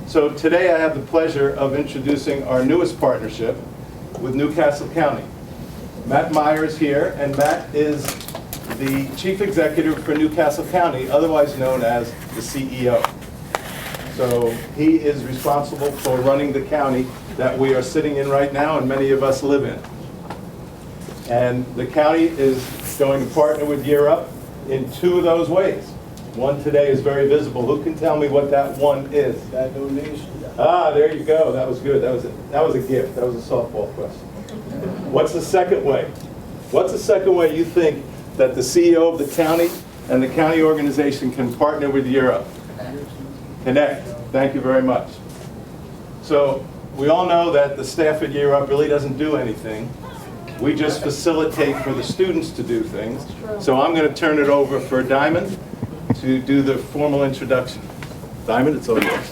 So today I have the pleasure of introducing our newest partnership with Newcastle County. Matt Meyer is here, and Matt is the Chief Executive for Newcastle County, otherwise known as the CEO. So he is responsible for running the county that we are sitting in right now and many of us live in. And the county is going to partner with Year Up in two of those ways. One today is very visible. Who can tell me what that one is? That donation. Ah, there you go. That was good. That was a gift. That was a softball question. What's the second way? What's the second way you think that the CEO of the county and the county organization can partner with Year Up? Connect. Thank you very much. So we all know that the staff at Year Up really doesn't do anything. We just facilitate for the students to do things. So I'm going to turn it over for Diamond to do the formal introduction. Diamond, it's all yours.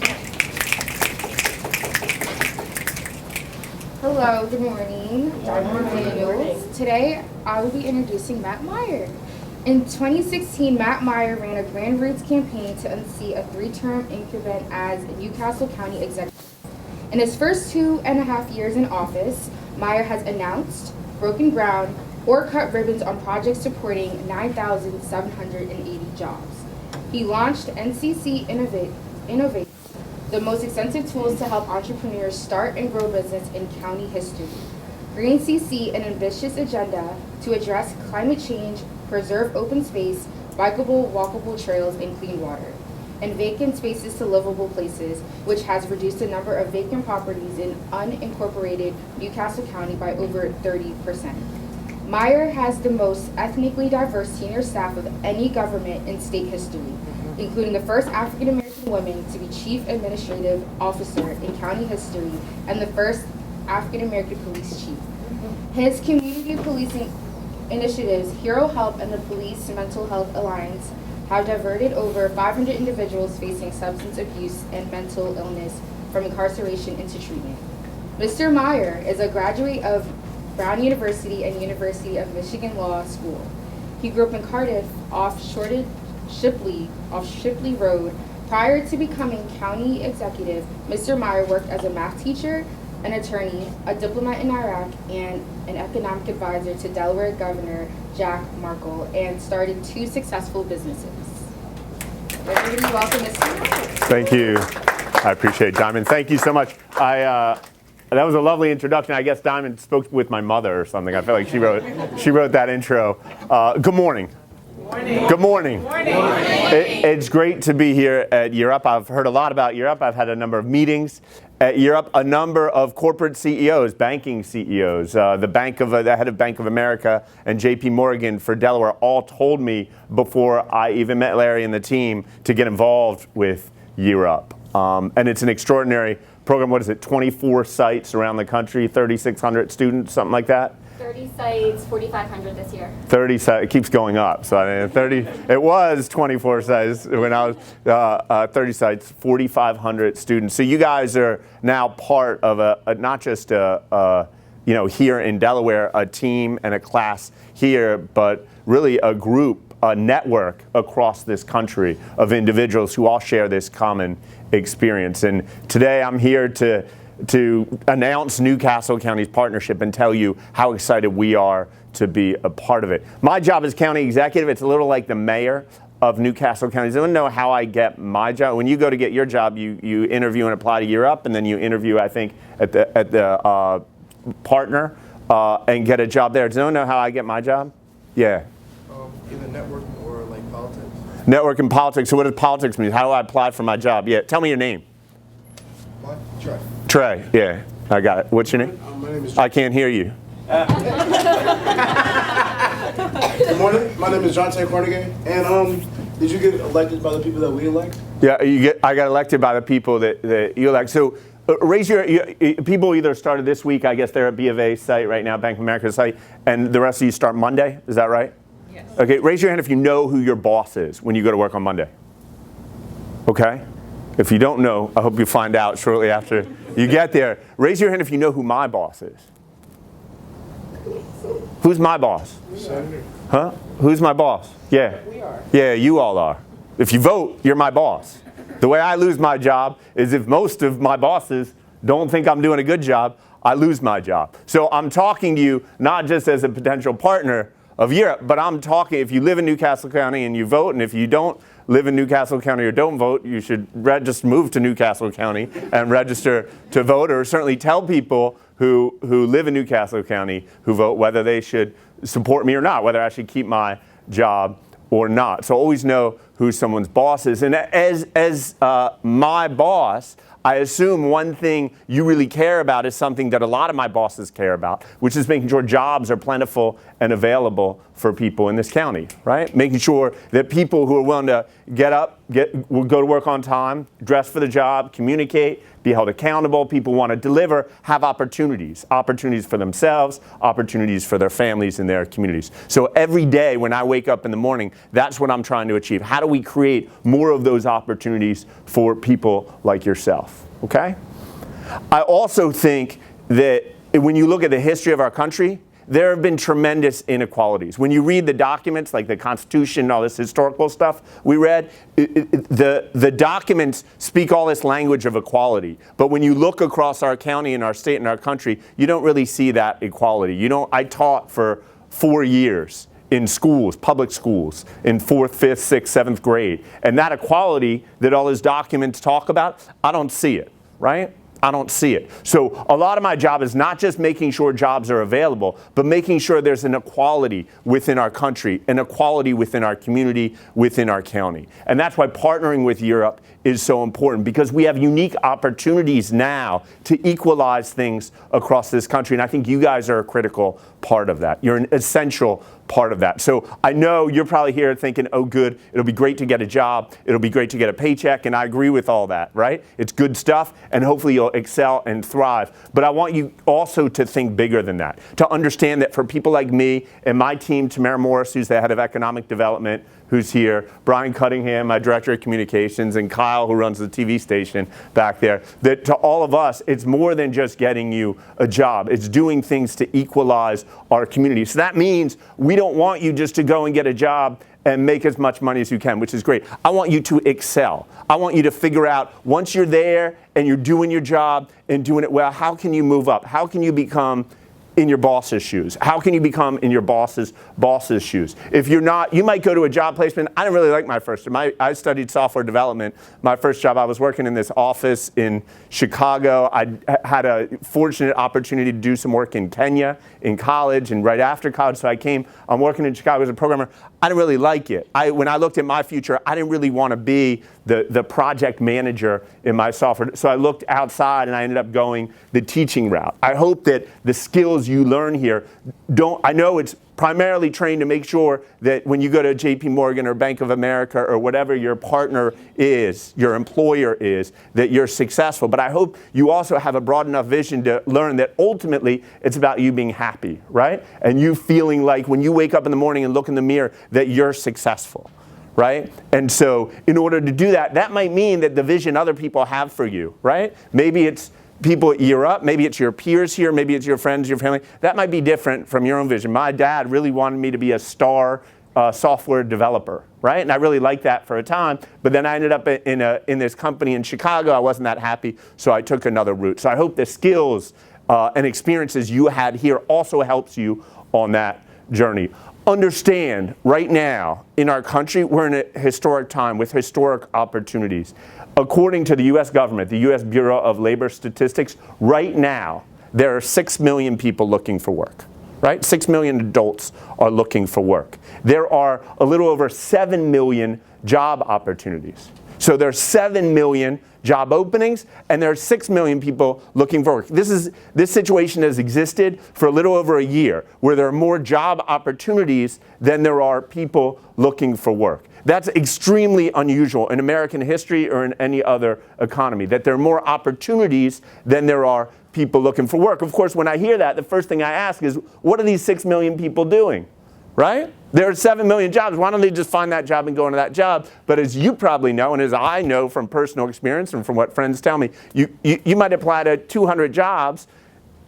Hello, good morning. Diamond Daniels. Today, I will be introducing Matt Meyer. In 2016, Matt Meyer ran a Grand Roots campaign to unseat a 3-term incumbent as Newcastle County Executive. In his first 2.5 years in office, Meyer has announced, broken ground, or cut ribbons on projects supporting 9,780 jobs. He launched NCC Innovate, the most extensive tools to help entrepreneurs start and grow business in county history. Green CC, an ambitious agenda to address climate change, preserve open space, bikeable, walkable trails, and clean water, and vacant spaces to livable places, which has reduced the number of vacant properties in unincorporated Newcastle County by over 30%. Meyer has the most ethnically diverse senior staff of any government in state history, including the first African American woman to be Chief Administrative Officer in county history and the first African American police chief. His community policing initiatives, Hero Help and the Police Mental Health Alliance, have diverted over 500 individuals facing substance abuse and mental illness from incarceration into treatment. Mr. Meyer is a graduate of Brown University and University of Michigan Law School. He grew up in Cardiff off Shipley Road. Prior to becoming county executive, Mr. Meyer worked as a math teacher, an attorney, a diplomat in Iraq, and an economic advisor to Delaware Governor Jack Markle, and started 2 successful businesses. Everybody welcome Mr. Meyer. Thank you. I appreciate it, Diamond. Thank you so much. That was a lovely introduction. I guess Diamond spoke with my mother or something. I feel like she wrote that intro. Good morning. Good morning. It's great to be here at Year Up. I've heard a lot about Year Up. I've had a number of meetings at Year Up. A number of corporate CEOs, banking CEOs, the head of Bank of America and JP Morgan for Delaware all told me before I even met Larry and the team to get involved with Year Up. And it's an extraordinary program. What is it? 24 sites around the country, 3,600 students, something like that. 30 sites, 4,500 this year. 30 sites, it keeps going up. So I mean, it was 24 sites when I was 30 sites, 4,500 students. So you guys are now part of not just here in Delaware, a team and a class here, but really a group, a network across this country of individuals who all share this common experience. And today I'm here to announce Newcastle County's partnership and tell you how excited we are to be a part of it. My job as county executive, it's a little like the mayor of Newcastle County. Does anyone know how I get my job? When you go to get your job, you interview and apply to Year Up, and then you interview, I think, at the partner and get a job there. Does anyone know how I get my job? Yeah. Either network or like politics. Network and politics. So what does politics mean? How do I apply for my job? Yeah. Tell me your name. What? Trey. Trey. Yeah. I got it. What's your name? My name is. I can't hear you. Good morning. My name is John Tay Cornegay. And did you get elected by the people that we elect? Yeah. I got elected by the people that you elect. So raise your people either started this week. I guess they're at B of A site right now, Bank of America site, and the rest of you start Monday. Is that right? Yes. Okay. Raise your hand if you know who your boss is when you go to work on Monday. Okay. If you don't know, I hope you find out shortly after you get there. Raise your hand if you know who my boss is. Who's my boss? Senator. Huh? Who's my boss? Yeah. We are. Yeah, you all are. If you vote, you're my boss. The way I lose my job is if most of my bosses don't think I'm doing a good job, I lose my job. So I'm talking to you not just as a potential partner of Year Up, but I'm talking, if you live in Newcastle County and you vote, and if you don't live in Newcastle County or don't vote, you should just move to Newcastle County and register to vote, or certainly tell people who live in Newcastle County who vote whether they should support me or not, whether I should keep my job or not. So always know who someone's boss is. And as my boss, I assume one thing you really care about is something that a lot of my bosses care about, which is making sure jobs are plentiful and available for people in this county, right? Making sure that people who are willing to get up, will go to work on time, dress for the job, communicate, be held accountable, people want to deliver, have opportunities for themselves, opportunities for their families and their communities. So every day when I wake up in the morning, that's what I'm trying to achieve. How do we create more of those opportunities for people like yourself, okay? I also think that when you look at the history of our country, there have been tremendous inequalities. When you read the documents, like the Constitution and all this historical stuff we read, the documents speak all this language of equality. But when you look across our county and our state and our country, you don't really see that equality. I taught for 4 years in schools, public schools, in 4th, 5th, 6th, 7th grade. And that equality that all those documents talk about, I don't see it, right? I don't see it. So a lot of my job is not just making sure jobs are available, but making sure there's an equality within our country, an equality within our community, within our county. And that's why partnering with Year Up is so important, because we have unique opportunities now to equalize things across this country. And I think you guys are a critical part of that. You're an essential part of that. So I know you're probably here thinking, oh good, it'll be great to get a job, it'll be great to get a paycheck, and I agree with all that, right? It's good stuff, and hopefully you'll excel and thrive. But I want you also to think bigger than that, to understand that for people like me and my team, Tamara Morris, who's the head of economic development, who's here, Brian Cunningham, my director of communications, and Kyle, who runs the TV station back there, that to all of us, it's more than just getting you a job. It's doing things to equalize our community. So that means we don't want you just to go and get a job and make as much money as you can, which is great. I want you to excel. I want you to figure out, once you're there and you're doing your job and doing it well, how can you move up? How can you become in your boss's shoes? How can you become in your boss's shoes? If you're not, you might go to a job placement. I didn't really like my first job. I studied software development. My first job, I was working in this office in Chicago. I had a fortunate opportunity to do some work in Kenya in college and right after college. So I'm working in Chicago as a programmer. I didn't really like it. When I looked at my future, I didn't really want to be the project manager in my software. So I looked outside and I ended up going the teaching route. I hope that the skills you learn here I know it's primarily trained to make sure that when you go to JP Morgan or Bank of America or whatever your partner is, your employer is, that you're successful. But I hope you also have a broad enough vision to learn that ultimately it's about you being happy, right? And you feeling like when you wake up in the morning and look in the mirror that you're successful, right? And so in order to do that, that might mean that the vision other people have for you, right? Maybe it's people at Year Up, maybe it's your peers here, maybe it's your friends, your family. That might be different from your own vision. My dad really wanted me to be a star software developer, right? And I really liked that for a time, but then I ended up in this company in Chicago. I wasn't that happy, so I took another route. So I hope the skills and experiences you had here also helps you on that journey. Understand, right now in our country, we're in a historic time with historic opportunities. According to the U.S. government, the U.S. Bureau of Labor Statistics, right now, there are 6 million people looking for work, right? 6 million adults are looking for work. There are a little over 7 million job opportunities. So there's 7 million job openings, and there are 6 million people looking for work. This situation has existed for a little over a year, where there are more job opportunities than there are people looking for work. That's extremely unusual in American history or in any other economy, that there are more opportunities than there are people looking for work. Of course, when I hear that, the first thing I ask is, what are these 6 million people doing, right? There are 7 million jobs. Why don't they just find that job and go into that job? But as you probably know, and as I know from personal experience and from what friends tell me, you might apply to 200 jobs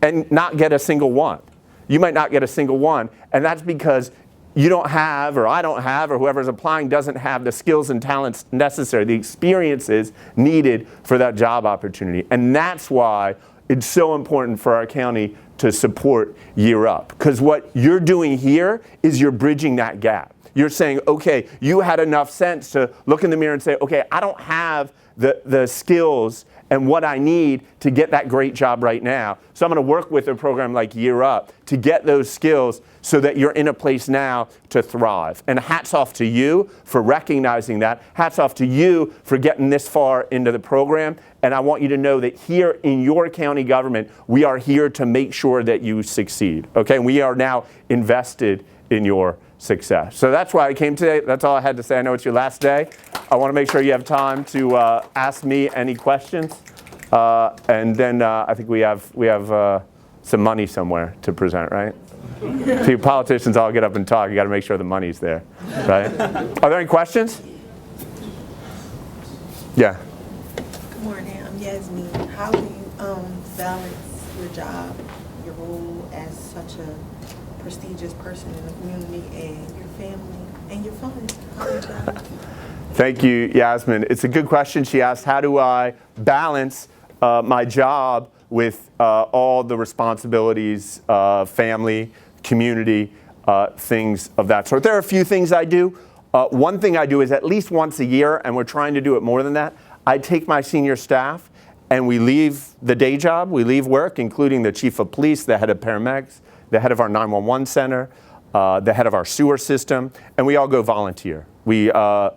and not get a single one. You might not get a single one, and that's because you don't have, or I don't have, or whoever's applying doesn't have the skills and talents necessary, the experiences needed for that job opportunity. And that's why it's so important for our county to support Year Up. Because what you're doing here is you're bridging that gap. You're saying, okay, you had enough sense to look in the mirror and say, okay, I don't have the skills and what I need to get that great job right now. So I'm going to work with a program like Year Up to get those skills so that you're in a place now to thrive. And hats off to you for recognizing that. Hats off to you for getting this far into the program. And I want you to know that here in your county government, we are here to make sure that you succeed. Okay, and we are now invested in your success. So that's why I came today. That's all I had to say. I know it's your last day. I want to make sure you have time to ask me any questions. And then I think we have some money somewhere to present, right? So you politicians all get up and talk. You got to make sure the money's there, right? Are there any questions? Yeah. Good morning, I'm Yasmin. How do you balance your job, your role as such a prestigious person in the community, and your family and your fun? How do you balance? Thank you, Yasmin. It's a good question. She asked, how do I balance my job with all the responsibilities, family, community, things of that sort. There are a few things I do. One thing I do is at least once a year, and we're trying to do it more than that, I take my senior staff and we leave the day job, we leave work, including the chief of police, the head of paramedics, the head of our 911 center, the head of our sewer system, and we all go volunteer. We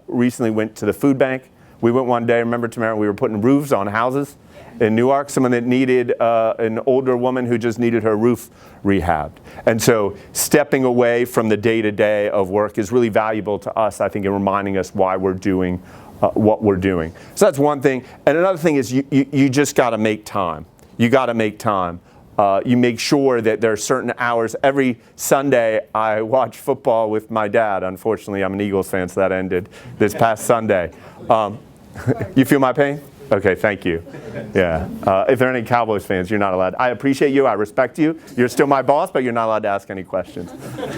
recently went to the food bank. We went one day, remember Tamara, we were putting roofs on houses in Newark, someone that needed, an older woman who just needed her roof rehabbed. And so stepping away from the day-to-day of work is really valuable to us, I think, in reminding us why we're doing what we're doing. So that's one thing. And another thing is you just got to make time. You got to make time. You make sure that there are certain hours. Every Sunday, I watch football with my dad. Unfortunately, I'm an Eagles fan, so that ended this past Sunday. You feel my pain? Okay, thank you. Yeah. If there are any Cowboys fans, you're not allowed. I appreciate you. I respect you. You're still my boss, but you're not allowed to ask any questions.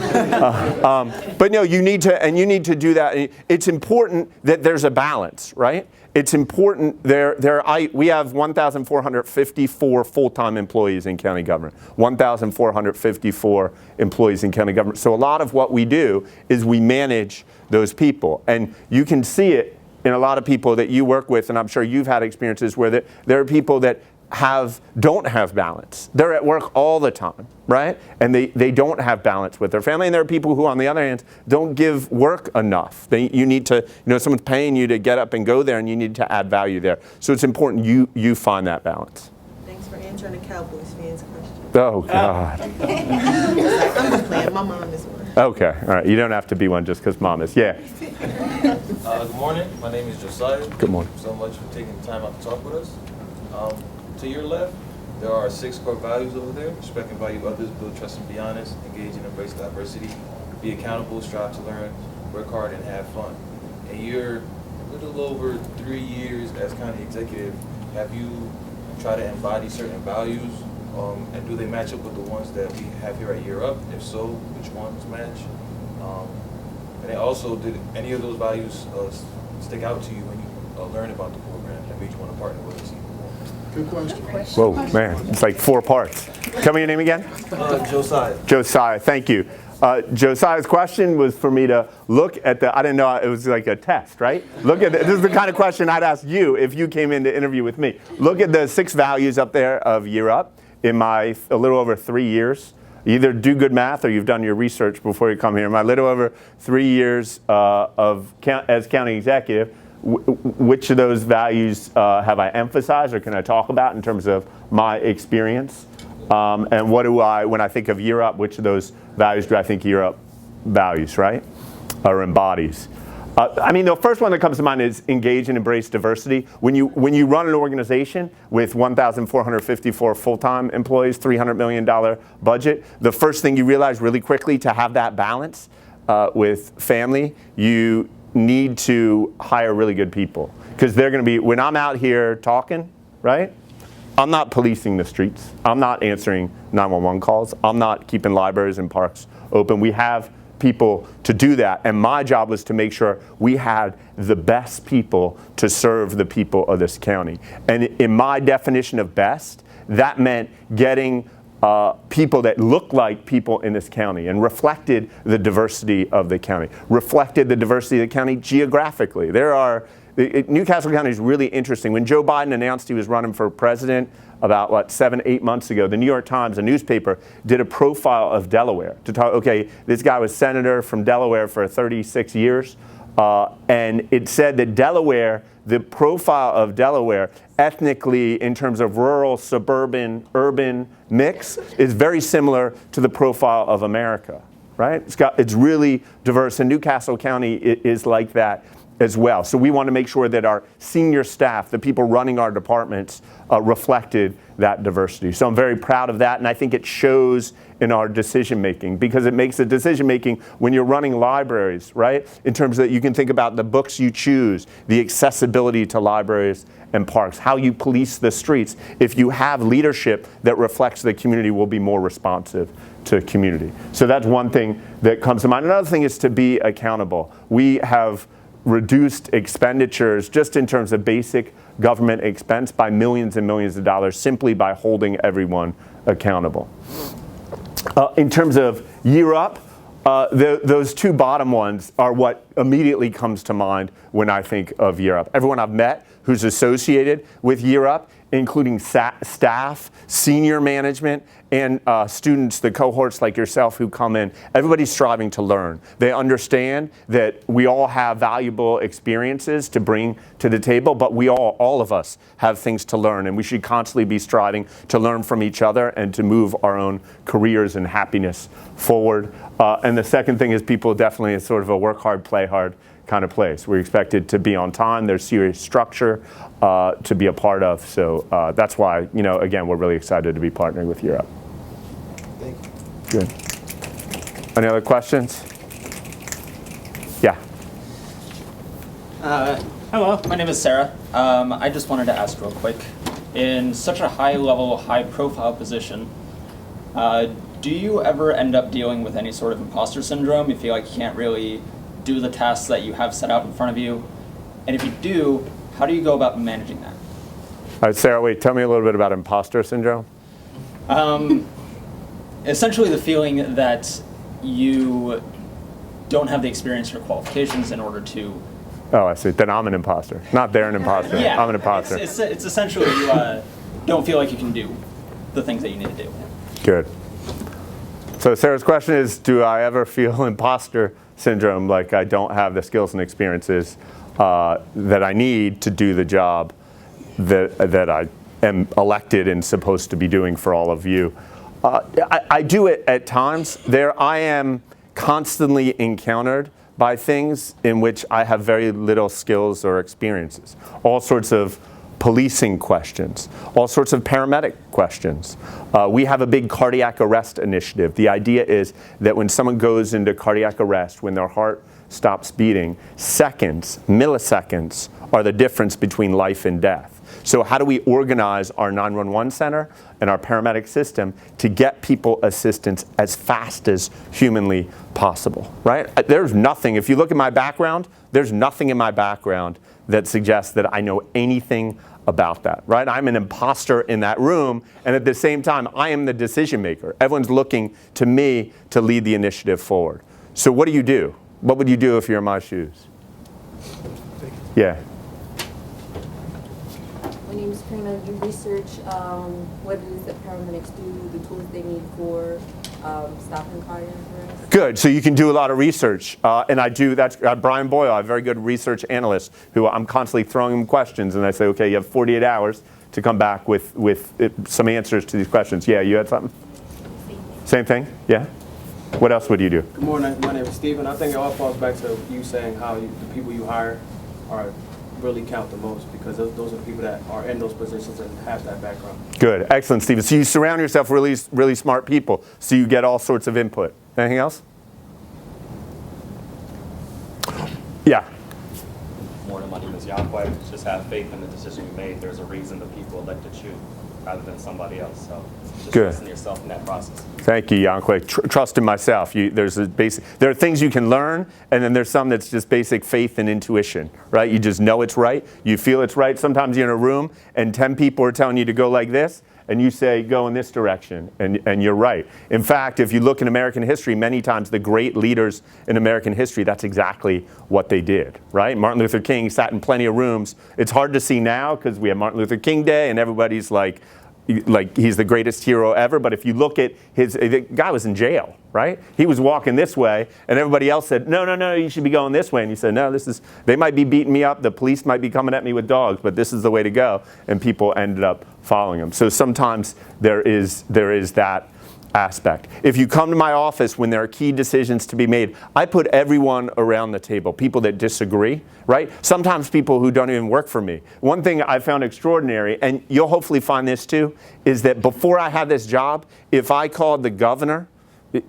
But no, you need to do that. It's important that there's a balance, right? It's important. We have 1,454 full-time employees in county government. 1,454 employees in county government. So a lot of what we do is we manage those people, and you can see it in a lot of people that you work with, and I'm sure you've had experiences where there are people that don't have balance. They're at work all the time, right? And they don't have balance with their family. And there are people who, on the other hand, don't give work enough. You need to, someone's paying you to get up and go there, and you need to add value there. So it's important you find that balance. Thanks for answering the Cowboys fans' question. Oh, God. I'm just playing. My mom is one. Okay, all right. You don't have to be one just because mom is. Yeah. Good morning. My name is Josiah. Good morning. Thank you so much for taking the time out to talk with us. To your left, there are 6 core values over there: respect and value others, build trust and be honest, engage and embrace diversity, be accountable, strive to learn, work hard, and have fun. And you're a little over 3 years as county executive. Have you tried to embody certain values? And do they match up with the ones that we have here at Year Up? If so, which ones match? And then also, did any of those values stick out to you when you learned about the program that made you want to partner with us even more? Good question. Whoa, man, it's like 4 parts. Tell me your name again. Josiah. Josiah, thank you. Josiah's question was for me to look at I didn't know it was like a test, right? This is the kind of question I'd ask you if you came in to interview with me. Look at the 6 values up there of Year Up. In my a little over 3 years, either do good math or you've done your research before you come here. In my little over 3 years as county executive, which of those values have I emphasized or can I talk about in terms of my experience? And what do when I think of Year Up, which of those values do I think Year Up values, right? Or embodies? The first one that comes to mind is engage and embrace diversity. When you run an organization with 1,454 full-time employees, $300 million budget, the first thing you realize really quickly to have that balance with family, you need to hire really good people. Because they're going to be, when I'm out here talking, right? I'm not policing the streets. I'm not answering 911 calls. I'm not keeping libraries and parks open. We have people to do that. And my job was to make sure we had the best people to serve the people of this county. And in my definition of best, that meant getting people that looked like people in this county and reflected the diversity of the county, reflected the diversity of the county geographically. Newcastle County is really interesting. When Joe Biden announced he was running for president about, 7, 8 months ago, the New York Times, a newspaper, did a profile of Delaware to talk, okay, this guy was senator from Delaware for 36 years, and it said that Delaware, the profile of Delaware, ethnically, in terms of rural, suburban, urban mix, is very similar to the profile of America, right? It's really diverse, and Newcastle County is like that as well. So we want to make sure that our senior staff, the people running our departments, reflected that diversity. So I'm very proud of that, and I think it shows in our decision making, because it makes the decision making when you're running libraries, right? In terms of, you can think about the books you choose, the accessibility to libraries and parks, how you police the streets. If you have leadership that reflects the community, will be more responsive to community. So that's one thing that comes to mind. Another thing is to be accountable. We have reduced expenditures just in terms of basic government expense by millions and millions of dollars simply by holding everyone accountable. In terms of Year Up, those two bottom ones are what immediately comes to mind when I think of Year Up. Everyone I've met who's associated with Year Up, including staff, senior management, and students, the cohorts like yourself who come in, everybody's striving to learn. They understand that we all have valuable experiences to bring to the table, but we all of us have things to learn, and we should constantly be striving to learn from each other and to move our own careers and happiness forward. And the second thing is people definitely is sort of a work hard, play hard kind of place. We're expected to be on time. There's serious structure to be a part of. So that's why, again, we're really excited to be partnering with Year Up. Thank you. Good. Any other questions? Yeah. Hello, my name is Sarah. I just wanted to ask real quick, in such a high level, high profile position, do you ever end up dealing with any sort of imposter syndrome? You feel like you can't really do the tasks that you have set out in front of you? And if you do, how do you go about managing that? All right, Sarah, wait, tell me a little bit about imposter syndrome. Essentially the feeling that you don't have the experience or qualifications in order to... Oh, I see. Then I'm an imposter. Not they're an imposter. Yeah, I'm an imposter. It's essentially you don't feel like you can do the things that you need to do. Good. So Sarah's question is, do I ever feel imposter syndrome, like I don't have the skills and experiences that I need to do the job that I am elected and supposed to be doing for all of you? I do it at times. I am constantly encountered by things in which I have very little skills or experiences. All sorts of policing questions, all sorts of paramedic questions. We have a big cardiac arrest initiative. The idea is that when someone goes into cardiac arrest, when their heart stops beating, seconds, milliseconds are the difference between life and death. So how do we organize our 911 center and our paramedic system to get people assistance as fast as humanly possible, right? There's nothing, if you look at my background, there's nothing in my background that suggests that I know anything about that, right? I'm an imposter in that room, and at the same time, I am the decision maker. Everyone's looking to me to lead the initiative forward. So what do you do? What would you do if you're in my shoes? Yeah. My name is Karina. You research what it is that paramedics do, the tools they need for stopping cardiac arrest. Good. So you can do a lot of research, and I do. That's Brian Boyle, a very good research analyst, who I'm constantly throwing him questions, and I say, okay, you have 48 hours to come back with some answers to these questions. Yeah, you had something? Same thing? Yeah. What else would you do? Good morning. My name is Steven. I think it all falls back to you saying how the people you hire really count the most, because those are the people that are in those positions and have that background. Good. Excellent, Steven. So you surround yourself with really smart people, so you get all sorts of input. Anything else? Yeah. Morning, my name is Yahweh. Just just have faith in the decision you made. There's a reason the people elected you rather than somebody else. So just Good. trust in yourself in that process. Thank you, Yankwei. Trust in myself. There are things you can learn, and then there's some that's just basic faith and intuition, right? You just know it's right. You feel it's right. Sometimes you're in a room and 10 people are telling you to go like this, and you say, go in this direction, and you're right. In fact, if you look in American history, many times the great leaders in American history, that's exactly what they did, right? Martin Luther King sat in plenty of rooms. It's hard to see now because we have Martin Luther King Day, and everybody's like he's the greatest hero ever. But if you look at the guy was in jail, right? He was walking this way, and everybody else said, no, you should be going this way. And he said, no, they might be beating me up, the police might be coming at me with dogs, but this is the way to go. And people ended up following him. So sometimes there is that aspect. If you come to my office when there are key decisions to be made, I put everyone around the table, people that disagree, right? Sometimes people who don't even work for me. One thing I found extraordinary, and you'll hopefully find this too, is that before I had this job, if I called the governor,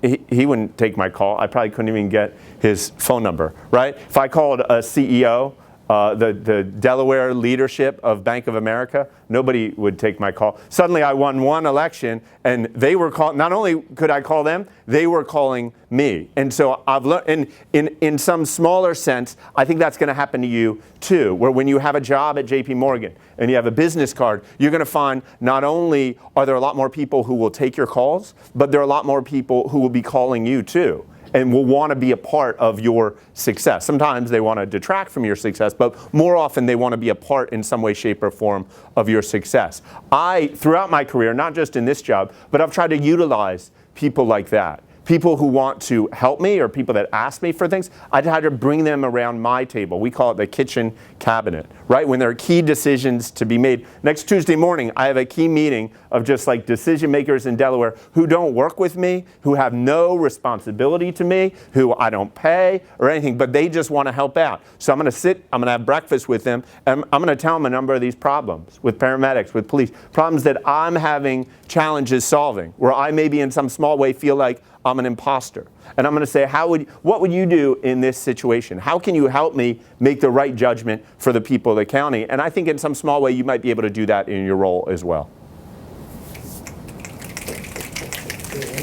he wouldn't take my call. I probably couldn't even get his phone number, right? If I called a CEO, the Delaware leadership of Bank of America, nobody would take my call. Suddenly I won one election, and they were not only could I call them, they were calling me. And so I've learned, in some smaller sense, I think that's going to happen to you too, where when you have a job at JP Morgan and you have a business card, you're going to find not only are there a lot more people who will take your calls, but there are a lot more people who will be calling you too, and will want to be a part of your success. Sometimes they want to detract from your success, but more often they want to be a part in some way, shape, or form of your success. Throughout my career, not just in this job, but I've tried to utilize people like that. People who want to help me or people that ask me for things, I try to bring them around my table. We call it the kitchen cabinet, right? When there are key decisions to be made. Next Tuesday morning, I have a key meeting of just like decision makers in Delaware who don't work with me, who have no responsibility to me, who I don't pay or anything, but they just want to help out. So I'm going to sit, I'm going to have breakfast with them, and I'm going to tell them a number of these problems with paramedics, with police, problems that I'm having challenges solving, where I maybe in some small way feel like I'm an imposter. And I'm going to say, what would you do in this situation? How can you help me make the right judgment for the people of the county? And I think in some small way you might be able to do that in your role as well.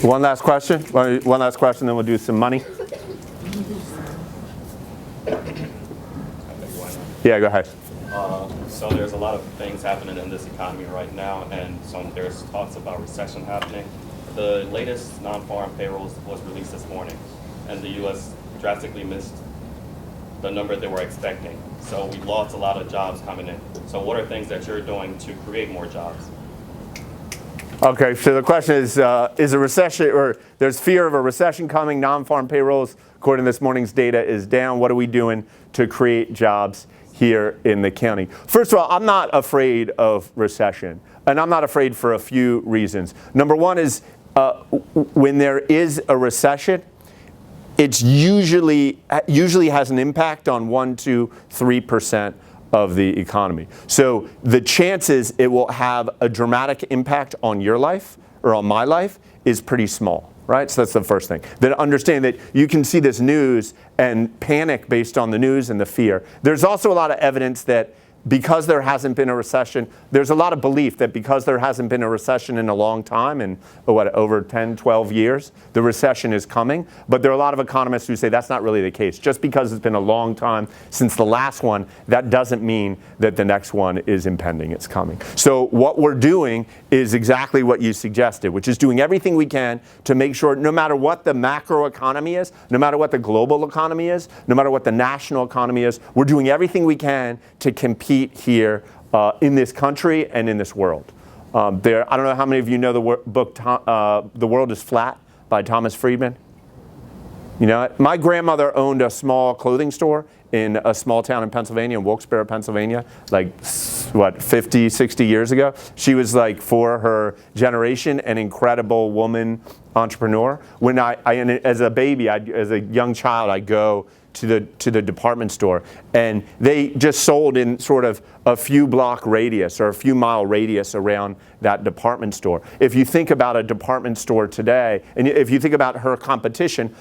One last question? One last question, then we'll do some money. Yeah, go ahead. So there's a lot of things happening in this economy right now, and there's talks about recession happening. The latest non-farm payrolls was released this morning, and the U.S. drastically missed the number they were expecting. So we lost a lot of jobs coming in. So what are things that you're doing to create more jobs? Okay, so the question is a recession, or there's fear of a recession coming, non-farm payrolls, according to this morning's data, is down. What are we doing to create jobs here in the county? First of all, I'm not afraid of recession, and I'm not afraid for a few reasons. Number one is when there is a recession, it's usually has an impact on 1 to 3% of the economy. So the chances it will have a dramatic impact on your life or on my life is pretty small, right? So that's the first thing. Then understand that you can see this news and panic based on the news and the fear. There's also a lot of evidence that because there hasn't been a recession, there's a lot of belief that because there hasn't been a recession in a long time, in over 10, 12 years, the recession is coming. But there are a lot of economists who say that's not really the case. Just because it's been a long time since the last one, that doesn't mean that the next one is impending, it's coming. So what we're doing is exactly what you suggested, which is doing everything we can to make sure no matter what the macro economy is, no matter what the global economy is, no matter what the national economy is, we're doing everything we can to compete here in this country and in this world. I don't know how many of you know the book The World is Flat by Thomas Friedman. You know it? My grandmother owned a small clothing store in a small town in Pennsylvania, in Wilkes-Barre, Pennsylvania, like, 50, 60 years ago. She was like, for her generation, an incredible woman entrepreneur. When as a baby, as a young child, I'd go to the department store, and they just sold in sort of a few block radius or a few mile radius around that department store. If you think about a department store today, and if you think about her competition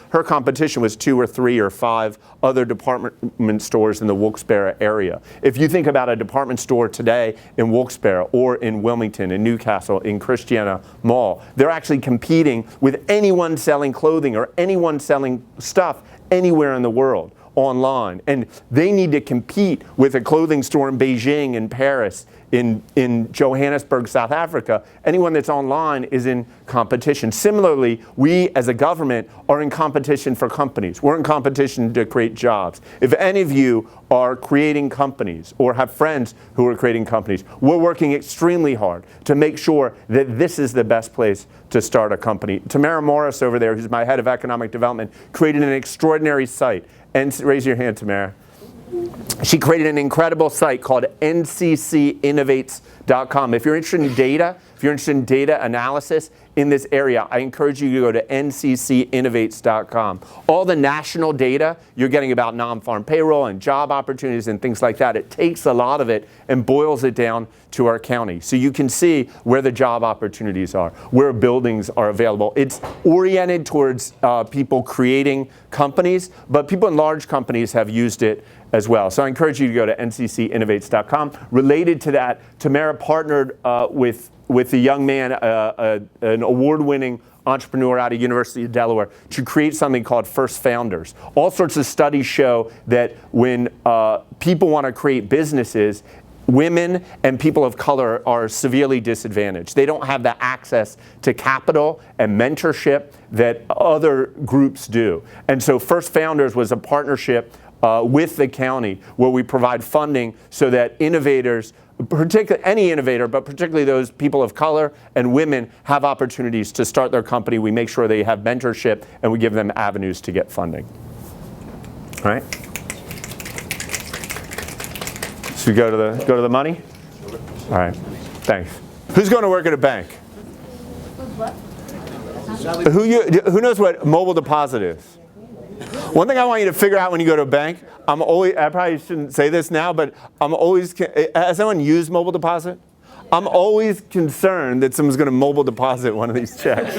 was 2 or 3 or 5 other department stores in the Wilkes-Barre area. If you think about a department store today in Wilkes-Barre or in Wilmington, in Newcastle, in Christiana Mall, they're actually competing with anyone selling clothing or anyone selling stuff anywhere in the world online. And they need to compete with a clothing store in Beijing, in Paris, in Johannesburg, South Africa. Anyone that's online is in competition. Similarly, we as a government are in competition for companies. We're in competition to create jobs. If any of you are creating companies or have friends who are creating companies, we're working extremely hard to make sure that this is the best place to start a company. Tamara Morris over there, who's my head of economic development, created an extraordinary site. And raise your hand, Tamara. She created an incredible site called nccinnovates.com. If you're interested in data, if you're interested in data analysis in this area, I encourage you to go to nccinnovates.com. All the national data you're getting about non-farm payroll and job opportunities and things like that, it takes a lot of it and boils it down to our county. So you can see where the job opportunities are, where buildings are available. It's oriented towards people creating companies, but people in large companies have used it as well. So I encourage you to go to nccinnovates.com. Related to that, Tamara partnered with a young man, an award-winning entrepreneur out of University of Delaware, to create something called First Founders. All sorts of studies show that when people want to create businesses, women and people of color are severely disadvantaged. They don't have the access to capital and mentorship that other groups do. And so First Founders was a partnership with the county where we provide funding so that innovators, particularly any innovator, but particularly those people of color and women, have opportunities to start their company. We make sure they have mentorship and we give them avenues to get funding. All right. So we go to the money? All right. Thanks. Who's going to work at a bank? Who knows what mobile deposit is? One thing I want you to figure out when you go to a bank, I probably shouldn't say this now, but has anyone used mobile deposit? I'm always concerned that someone's going to mobile deposit one of these checks.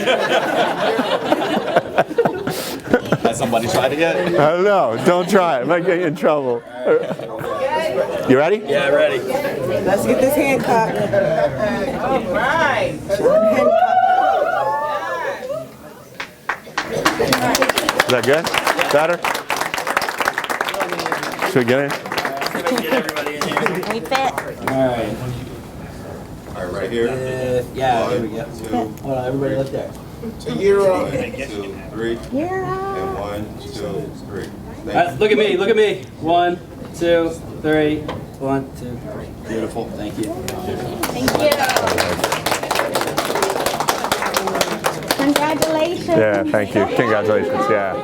Has somebody tried it yet? I don't know. Don't try it. It might get you in trouble. You ready? Yeah, ready. Let's get this handcuff. All right. Is that good? Better? Should we get in? Get everybody in here. We fit. All right, right here. Yeah, One, here we go. two, Hold on, everybody look there. So Year Up. 1, 2, 3. Year Up. And 1, 2, 3. Look at me, look at me. 1, 2, 3. 1, 2, 3. Beautiful, thank you. Thank you. Congratulations. Yeah, thank you. Congratulations. Yeah.